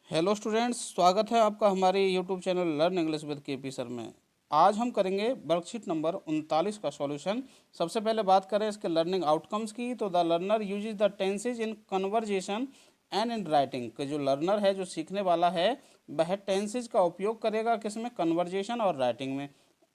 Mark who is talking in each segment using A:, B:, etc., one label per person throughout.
A: Hello students, स्वागत है आपका हमारे YouTube channel learn English with KP sir में। आज हम करेंगे वर्कशीट नंबर 39 का सॉल्यूशन। सबसे पहले बात करें इसके लर्निंग आउटकम्स की, तो the learner uses the tenses in conversation and in writing. कि जो लर्नर है, जो सीखने वाला है, वह टेंसेज का उपयोग करेगा किसमें? कन्वर्जेशन और राइटिंग में।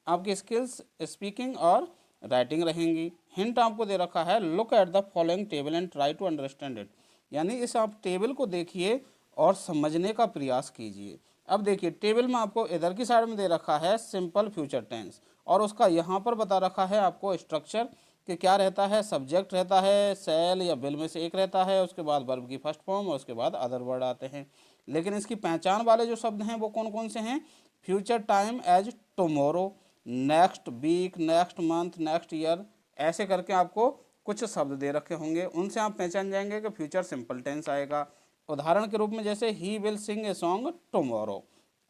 A: आपकी स्किल्स स्पीकिंग और राइटिंग रहेंगी। हिंट आपको दे रखा है, look at the following table and try to understand it. यानी इस आप टेबल को देखिए और समझने का प्रयास कीजिए। अब देखिए, टेबल में आपको इधर की साइड में दे रखा है सिंपल फ्यूचर टेंस, और उसका यहाँ पर बता रखा है आपको स्ट्रक्चर कि क्या रहता है। सब्जेक्ट रहता है, सेल या बिल में से एक रहता है, उसके बाद वर्ब की फर्स्ट फॉर्म और उसके बाद अदर वर्ड आते हैं। लेकिन इसकी पहचान वाले जो शब्द हैं वो कौन कौन से हैं? Future time as tomorrow, next week, next month, next year, ऐसे करके आपको कुछ शब्द दे रखे होंगे। उनसे आप पहचान जाएंगे कि फ्यूचर सिंपल टेंस आएगा। उदाहरण के रूप में जैसे he will sing a song tomorrow.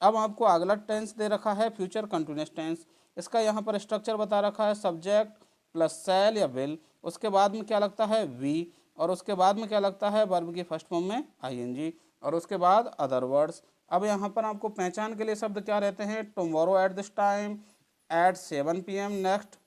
A: अब आपको अगला टेंस दे रखा है फ्यूचर कंटिन्यूअस टेंस। इसका यहाँ पर स्ट्रक्चर बता रखा है, सब्जेक्ट प्लस सेल या विल, उसके बाद में क्या लगता है? वी, और उसके बाद में क्या लगता है? वर्ब की फर्स्ट फॉर्म में आईएनजी, और उसके बाद अदर वर्ड्स। अब यहाँ पर आपको पहचान के लिए शब्द क्या रहते हैं? Tomorrow at this time, at 7 PM next.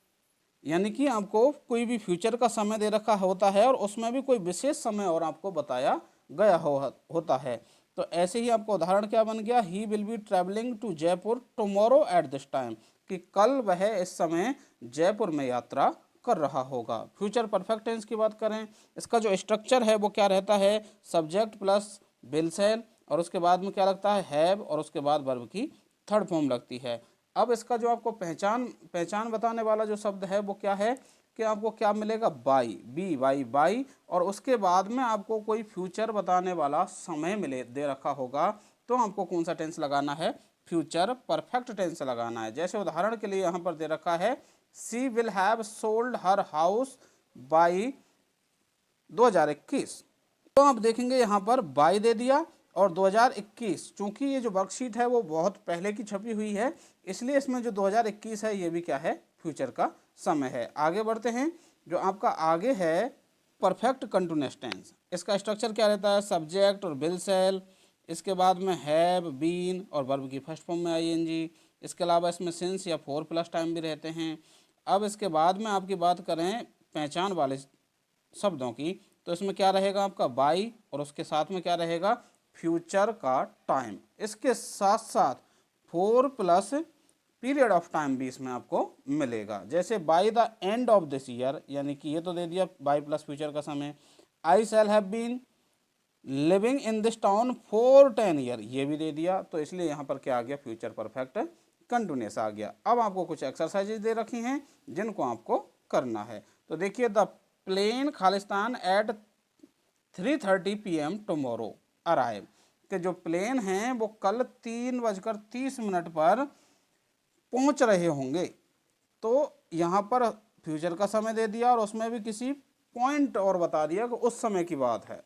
A: यानी कि आपको कोई भी फ्यूचर का समय दे रखा होता है और उसमें भी कोई विशेष समय और आपको बताया गया होता है। तो ऐसे ही आपका उदाहरण क्या बन गया? He will be travelling to Jaipur tomorrow at this time, कि कल वह इस समय जयपुर में यात्रा कर रहा होगा। फ्यूचर परफेक्ट टेंस की बात करें, इसका जो स्ट्रक्चर है वो क्या रहता है? सब्जेक्ट प्लस विल सेल, और उसके बाद में क्या लगता है? हैव, और उसके बाद वर्ब की थर्ड फॉर्म लगती है। अब इसका जो आपको पहचान पहचान बताने वाला जो शब्द है वो क्या है कि आपको क्या मिलेगा? बाई, बी वाई बाई, और उसके बाद में आपको कोई फ्यूचर बताने वाला समय मिले दे रखा होगा, तो आपको कौन सा टेंस लगाना है? फ्यूचर परफेक्ट टेंस लगाना है। जैसे उदाहरण के लिए यहाँ पर दे रखा है, she will have sold her house by 2021। तो आप देखेंगे यहाँ पर बाई दे दिया और 2021। चूंकि ये जो वर्कशीट है वो बहुत पहले की छपी हुई है, इसलिए इसमें जो 2021 है ये भी क्या है? फ्यूचर का समय है। आगे बढ़ते हैं। जो आपका आगे है परफेक्ट कंटिन्यूअस टेंस, इसका स्ट्रक्चर क्या रहता है? सब्जेक्ट और विल सेल, इसके बाद में हैव, बीन और वर्ब की फर्स्ट फॉर्म में आईएनजी। इसके अलावा इसमें सिंस या 4+ टाइम भी रहते हैं। अब इसके बाद में आपकी बात करें पहचान वाले शब्दों की, तो इसमें क्या रहेगा आपका? बाई, और उसके साथ में क्या रहेगा? फ्यूचर का टाइम। इसके साथ साथ 4+ पीरियड ऑफ टाइम भी इसमें आपको मिलेगा। जैसे by the end of this year, यानी कि ये तो दे दिया बाई प्लस फ्यूचर का समय। I shall have been living in this town for 10 year, ये भी दे दिया, तो इसलिए यहाँ पर क्या आ गया? फ्यूचर परफेक्ट कंटिन्यूअस आ गया। अब आपको कुछ एक्सरसाइजेज दे रखी हैं जिनको आपको करना है। तो देखिए, द प्लेन खालिस्तान एट 3:30 PM टुमारो अराइव, कि जो प्लेन हैं वो कल 3:30 पर पहुंच रहे होंगे। तो यहाँ पर फ्यूचर का समय दे दिया और उसमें भी किसी पॉइंट और बता दिया कि उस समय की बात है।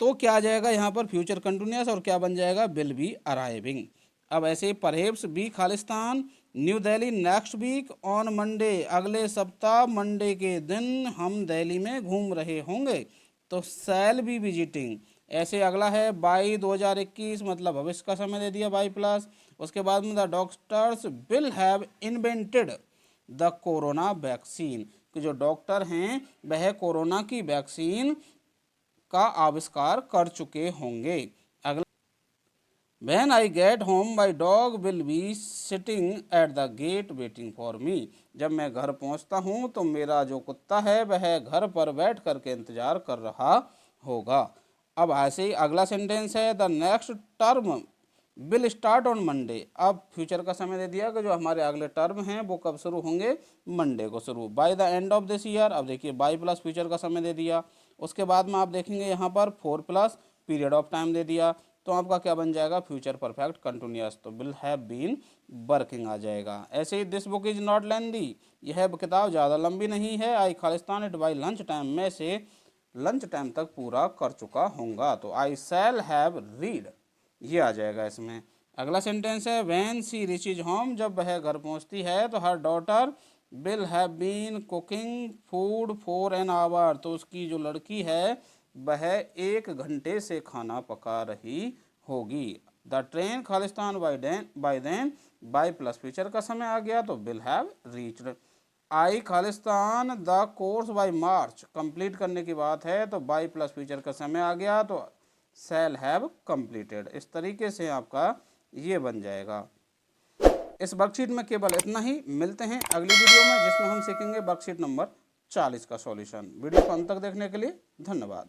A: तो क्या आ जाएगा यहाँ पर? फ्यूचर कंटिन्यूअस, और क्या बन जाएगा? Will be arriving. अब ऐसे ही perhaps be Khalistan New Delhi next week on Monday, अगले सप्ताह मंडे के दिन हम दिल्ली में घूम रहे होंगे। तो शैल बी विजिटिंग। ऐसे अगला है बाई 2021, मतलब भविष्य का समय दे दिया बाई प्लस। उसके बाद में the doctors will have invented the corona vaccine, कि जो डॉक्टर हैं वह कोरोना की वैक्सीन का आविष्कार कर चुके होंगे। अगला, when I get home my dog will be sitting at the gate waiting for me, जब मैं घर पहुंचता हूं तो मेरा जो कुत्ता है वह घर पर बैठ करके इंतजार कर रहा होगा। अब ऐसे ही अगला सेंटेंस है, the next term will start on Monday. अब फ्यूचर का समय दे दिया कि जो हमारे अगले टर्म हैं वो कब शुरू होंगे? मंडे को शुरू। By the end of this year, अब देखिए बाई प्लस फ्यूचर का समय दे दिया। उसके बाद में आप देखेंगे यहाँ पर 4+ पीरियड ऑफ टाइम दे दिया, तो आपका क्या बन जाएगा? फ्यूचर परफेक्ट कंटिन्यूअस, तो विल हैव बीन वर्किंग आ जाएगा। ऐसे ही this book is not lengthy, यह किताब ज़्यादा लंबी नहीं है। I Khalistan it by lunch time, मैं से लंच टाइम तक पूरा कर चुका होऊंगा, तो आई शैल हैव रीड, ये आ जाएगा इसमें। अगला सेंटेंस है व्हेन सी रीचेज होम, जब वह घर पहुंचती है तो her daughter will have been cooking food for an hour, तो उसकी जो लड़की है वह 1 घंटे से खाना पका रही होगी। द ट्रेन खालिस्तान by then by plus future का समय आ गया तो विल हैव रीच्ड। आई खालिस्तान the course by March, complete करने की बात है तो बाय प्लस फ्यूचर का समय आ गया तो शैल हैव कंप्लीटेड। इस तरीके से आपका ये बन जाएगा। इस वर्कशीट में केवल इतना ही। मिलते हैं अगली वीडियो में जिसमें हम सीखेंगे वर्कशीट नंबर 40 का सॉल्यूशन। वीडियो को अंत तक देखने के लिए धन्यवाद।